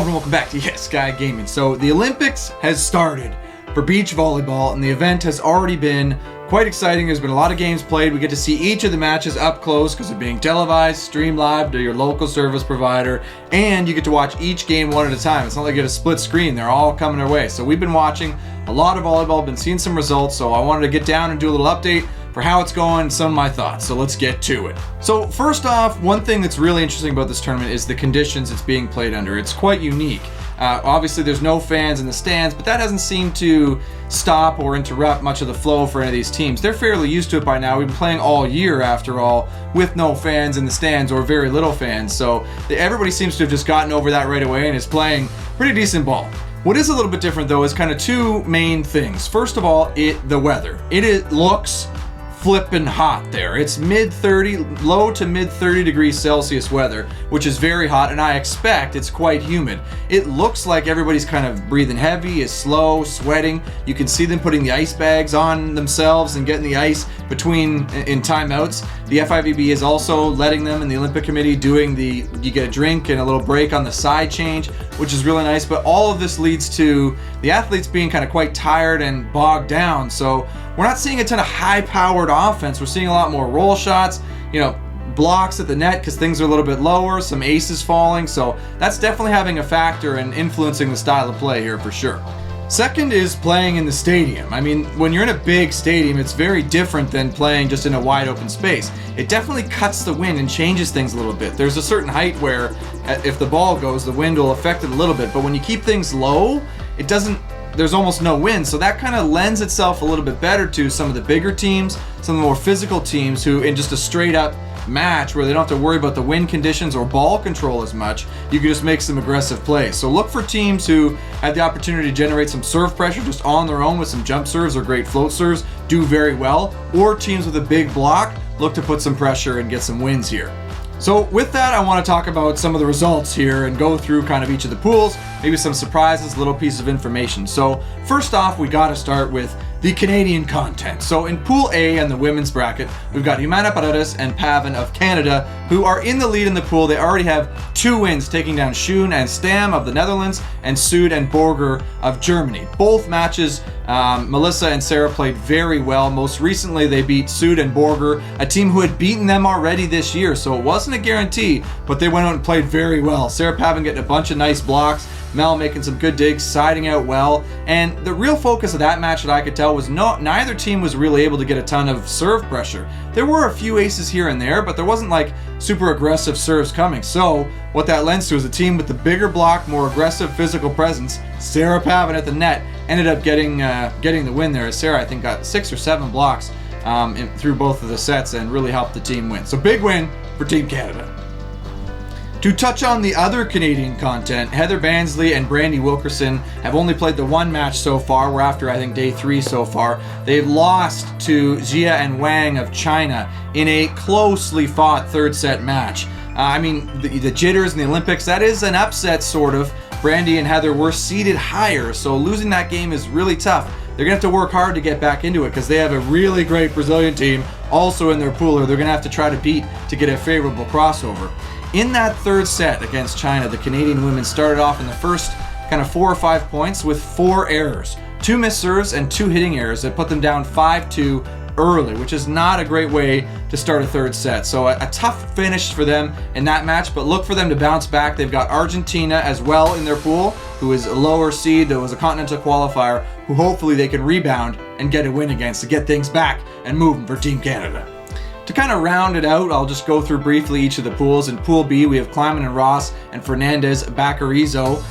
Hello and welcome back to Yes Guy Gaming. So the Olympics has started for beach volleyball and the event has already been quite exciting. There's been a lot of games played. We get to see each of the matches up close because they're being televised, streamed live to your local service provider, and you get to watch each game one at a time. It's not like you get a split screen. They're all coming our way. So we've been watching a lot of volleyball, been seeing some results, so I wanted to get down and do a little update for how it's going, some of my thoughts. So let's get to it. So first off, one thing that's really interesting about this tournament is the conditions it's being played under. It's quite unique. Obviously there's no fans in the stands, but that hasn't seemed to stop or interrupt much of the flow for any of these teams. They're fairly used to it by now. We've been playing all year, after all, with no fans in the stands or very little fans. So everybody seems to have just gotten over that right away and is playing pretty decent ball. What is a little bit different though is kind of two main things. First of all, the weather. It looks flippin' hot there. It's low to mid 30 degrees Celsius weather, which is very hot, and I expect it's quite humid. It looks like everybody's kind of breathing heavy, is slow, sweating. You can see them putting the ice bags on themselves and getting the ice in timeouts. The FIVB is also letting them, and the Olympic Committee doing you get a drink and a little break on the side change, which is really nice. But all of this leads to the athletes being kind of quite tired and bogged down. So we're not seeing a ton of high-powered offense. We're seeing a lot more roll shots, blocks at the net because things are a little bit lower, some aces falling. So that's definitely having a factor in influencing the style of play here for sure. Second is playing in the stadium. I mean, when you're in a big stadium, it's very different than playing just in a wide open space. It definitely cuts the wind and changes things a little bit. There's a certain height where if the ball goes, the wind will affect it a little bit. But when you keep things low, there's almost no wind. So that kind of lends itself a little bit better to some of the bigger teams, some of the more physical teams who in just a straight up match where they don't have to worry about the wind conditions or ball control as much, you can just make some aggressive plays. So look for teams who had the opportunity to generate some serve pressure just on their own with some jump serves or great float serves, do very well, or teams with a big block look to put some pressure and get some wins here. So with that, I want to talk about some of the results here and go through kind of each of the pools, maybe some surprises, little pieces of information. So first off, we got to start with the Canadian content. So in Pool A and the women's bracket, we've got Humana Paredes and Pavan of Canada, who are in the lead in the pool. They already have 2 wins, taking down Schoen and Stam of the Netherlands and Sood and Borger of Germany. Both matches, Melissa and Sarah played very well. Most recently, they beat Sood and Borger, a team who had beaten them already this year, so it wasn't a guarantee, but they went out and played very well. Sarah Pavan getting a bunch of nice blocks, Mel making some good digs, siding out well, and the real focus of that match that I could tell was neither team was really able to get a ton of serve pressure. There were a few aces here and there, but there wasn't like super aggressive serves coming. So what that lends to is a team with the bigger block, more aggressive physical presence. Sarah Pavan at the net ended up getting the win there, as Sarah I think got 6 or 7 blocks through both of the sets and really helped the team win. So big win for Team Canada. To touch on the other Canadian content, Heather Bansley and Brandy Wilkerson have only played the 1 match so far. We're after, I think, day 3 so far. They've lost to Jia and Wang of China in a closely fought 3rd set match. The jitters in the Olympics, that is an upset sort of. Brandy and Heather were seeded higher, so losing that game is really tough. They're going to have to work hard to get back into it because they have a really great Brazilian team also in their pool, or they're going to have to try to beat to get a favorable crossover. In that 3rd set against China, the Canadian women started off in the first kind of 4 or 5 points with 4 errors. 2 missed serves and 2 hitting errors that put them down 5-2 early, which is not a great way to start a 3rd set. So a tough finish for them in that match, but look for them to bounce back. They've got Argentina as well in their pool, who is a lower seed, that was a continental qualifier, who hopefully they can rebound and get a win against to get things back and moving for Team Canada. To kind of round it out, I'll just go through briefly each of the pools. In Pool B, we have Kleiman and Ross and Fernandez Bacarrizzo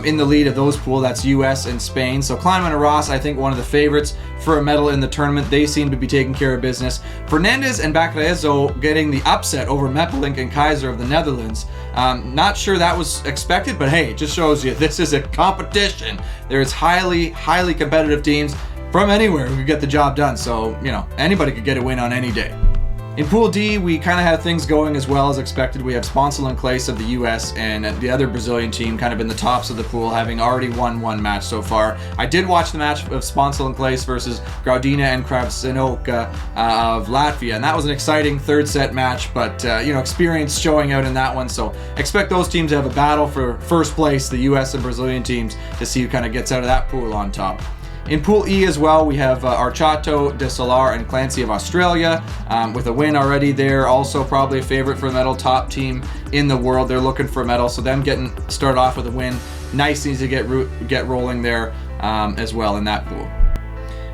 in the lead of those pools. That's US and Spain. So Kleiman and Ross, I think one of the favorites for a medal in the tournament. They seem to be taking care of business. Fernandez and Bacarrizzo getting the upset over Meppelink and Kaiser of the Netherlands. Not sure that was expected, but hey, it just shows you this is a competition. There's highly competitive teams from anywhere who could get the job done. So, anybody could get a win on any day. In Pool D, we kind of have things going as well as expected. We have Sponsal and Clace of the US and the other Brazilian team kind of in the tops of the pool, having already won one match so far. I did watch the match of Sponsal and Clace versus Graudina and Kravsinoka of Latvia, and that was an exciting third set match, but experience showing out in that one, so expect those teams to have a battle for first place, the US and Brazilian teams, to see who kind of gets out of that pool on top. In Pool E as well, we have Archato de Solar and Clancy of Australia with a win already there. Also probably a favorite for a medal, top team in the world. They're looking for a medal, so them getting started off with a win. Nice, easy to get rolling there as well in that pool.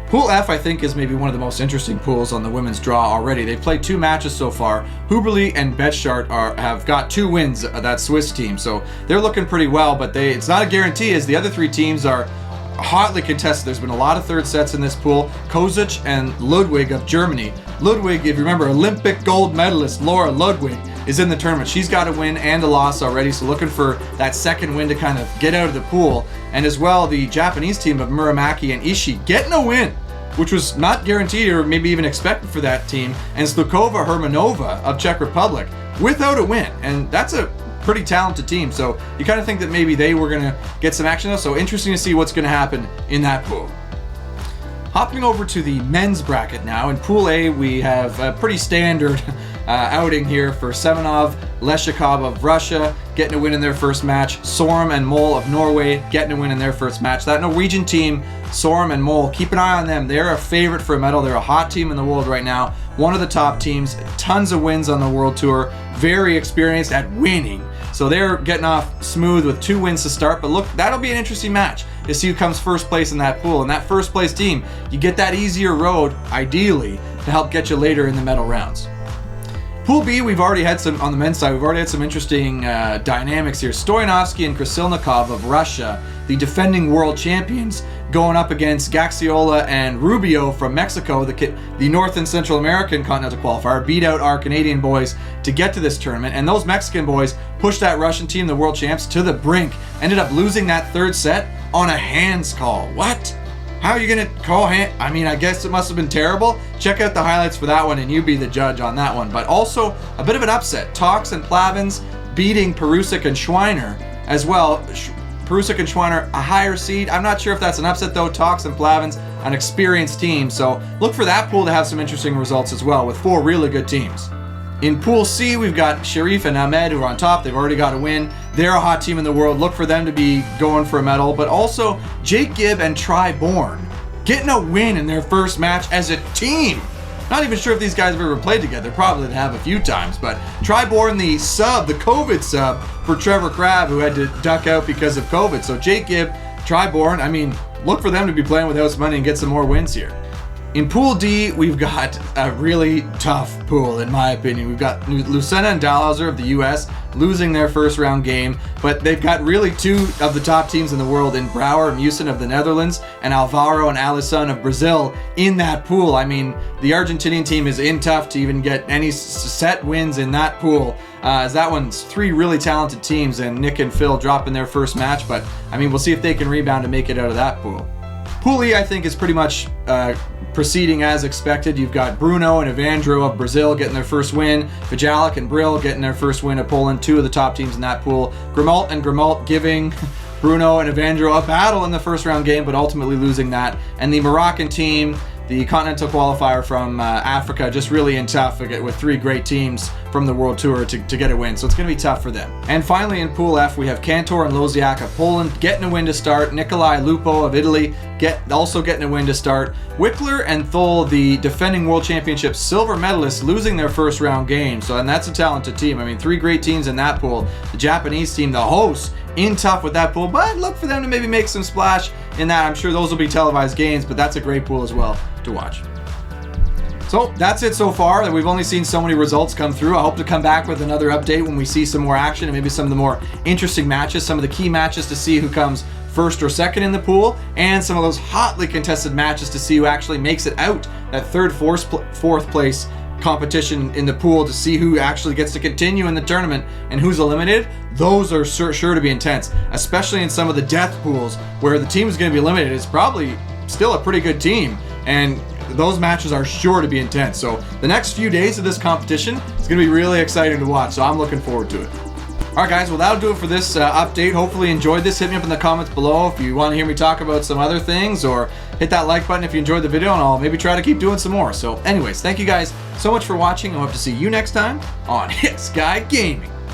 Pool F, I think, is maybe one of the most interesting pools on the women's draw already. They've played 2 matches so far. Huberli and Betschart have got 2 wins, that Swiss team, so they're looking pretty well, but it's not a guarantee as the other 3 teams are hotly contested. There's been a lot of third sets in this pool. Kozic and Ludwig of Germany. Ludwig, if you remember, Olympic gold medalist Laura Ludwig is in the tournament. She's got a win and a loss already, so looking for that second win to kind of get out of the pool. And as well, the Japanese team of Muramaki and Ishii getting a win, which was not guaranteed or maybe even expected for that team. And Slukova Hermanova of Czech Republic without a win. And that's a pretty talented team, so you kind of think that maybe they were going to get some action though, so interesting to see what's going to happen in that pool. Hopping over to the men's bracket now. In Pool A, we have a pretty standard outing here for Semenov, Leshakov of Russia getting a win in their first match, Sorm and Mol of Norway getting a win in their first match. That Norwegian team, Sorm and Mol, keep an eye on them. They're a favorite for a medal. They're a hot team in the world right now, one of the top teams, tons of wins on the world tour, very experienced at winning. So they're getting off smooth with 2 wins to start, but look, that'll be an interesting match to see who comes first place in that pool. And that first place team, you get that easier road, ideally, to help get you later in the medal rounds. Pool B, we've already had some, on the men's side, we've already had some interesting dynamics here. Stoyanovsky and Krasilnikov of Russia, the defending world champions, going up against Gaxiola and Rubio from Mexico, the North and Central American Continental Qualifier, beat out our Canadian boys to get to this tournament. And those Mexican boys pushed that Russian team, the world champs, to the brink. Ended up losing that third set on a hands call. What? How are you going to call hand? I mean, I guess it must have been terrible. Check out the highlights for that one and you be the judge on that one. But also a bit of an upset. Tox and Plavins beating Perusik and Schweiner as well. Perusik and Schweiner a higher seed. I'm not sure if that's an upset though. Tox and Plavins, an experienced team. So look for that pool to have some interesting results as well with 4 really good teams. In Pool C, we've got Sharif and Ahmed who are on top. They've already got a win. They're a hot team in the world. Look for them to be going for a medal. But also Jake Gibb and Tri Bourne getting a win in their first match as a team. Not even sure if these guys have ever played together. Probably they have a few times. But Tri Bourne, the COVID sub for Trevor Crabb, who had to duck out because of COVID. So Jake Gibb, Tri Bourne, I mean, look for them to be playing with house money and get some more wins here. In Pool D, we've got a really tough pool, in my opinion. We've got Lucena and Dalhauser of the US losing their first round game, but they've got really 2 of the top teams in the world in Brouwer and Musin of the Netherlands and Alvaro and Alisson of Brazil in that pool. I mean, the Argentinian team is in tough to even get any set wins in that pool, as that one's 3 really talented teams, and Nick and Phil dropping their first match, but I mean, we'll see if they can rebound and make it out of that pool. Pool E, I think, is pretty much proceeding as expected. You've got Bruno and Evandro of Brazil getting their first win, Vajalik and Brill getting their first win of Poland, 2 of the top teams in that pool. Grimalt giving Bruno and Evandro a battle in the first round game, but ultimately losing that. And the Moroccan team, the continental qualifier from Africa, just really in tough with 3 great teams from the World Tour to get a win. So it's going to be tough for them. And finally in Pool F, we have Kantor and Loziak of Poland getting a win to start. Nikolai Lupo of Italy also getting a win to start. Wickler and Thol, the defending World Championship silver medalists, losing their first round game. And that's a talented team. I mean, 3 great teams in that pool. The Japanese team, the hosts, in tough with that pool, but look for them to maybe make some splash in that. I'm sure those will be televised games, but that's a great pool as well to watch. So that's it so far. We've only seen so many results come through. I hope to come back with another update when we see some more action and maybe some of the more interesting matches, some of the key matches to see who comes first or second in the pool, and some of those hotly contested matches to see who actually makes it out that third, fourth place competition in the pool to see who actually gets to continue in the tournament and who's eliminated. Those are sure to be intense, especially in some of the death pools where the team is going to be eliminated. It's probably still a pretty good team, and those matches are sure to be intense. So the next few days of this competition is going to be really exciting to watch. So I'm looking forward to it. All right, guys, well, that'll do it for this update. Hopefully you enjoyed this. Hit me up in the comments below if you want to hear me talk about some other things, or hit that like button if you enjoyed the video, and I'll maybe try to keep doing some more. So anyways, thank you guys so much for watching. I hope to see you next time on Hit Sky Gaming.